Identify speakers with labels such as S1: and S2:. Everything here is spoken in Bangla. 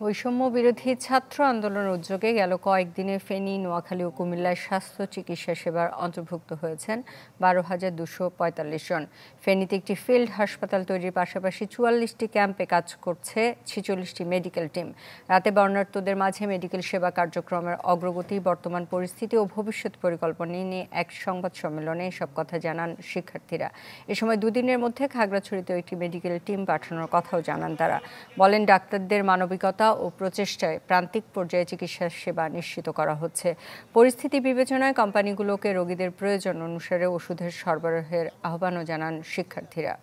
S1: বৈষম্য বিরোধী ছাত্র আন্দোলনের উদ্যোগে গেল কয়েকদিনে ফেনী, নোয়াখালী ও কুমিল্লায় স্বাস্থ্য চিকিৎসা সেবার অন্তর্ভুক্ত হয়েছেন 12,245 জন। ফেনীতে একটি ফিল্ড হাসপাতাল তৈরির পাশাপাশি 44টি ক্যাম্পে কাজ করছে 46টি মেডিকেল টিম। রাতে বর্ণাঢ্যদের মাঝে মেডিকেল সেবা কার্যক্রমের অগ্রগতি, বর্তমান পরিস্থিতি ও ভবিষ্যৎ পরিকল্পনা নিয়ে এক সংবাদ সম্মেলনে এসব কথা জানান শিক্ষার্থীরা। এ সময় দুদিনের মধ্যে খাগড়াছড়িতে একটি মেডিকেল টিম পাঠানোর কথাও জানান তারা। বলেন, ডাক্তারদের মানবিকতা ও প্রচেষ্টায় প্রান্তিক পর্যায়ে চিকিৎসা সেবা নিশ্চিত করা হচ্ছে। পরিস্থিতি বিবেচনায় কোম্পানিগুলোকে রোগীদের প্রয়োজন অনুসারে ওষুধের সরবরাহের আহ্বানও জানান শিক্ষার্থীরা।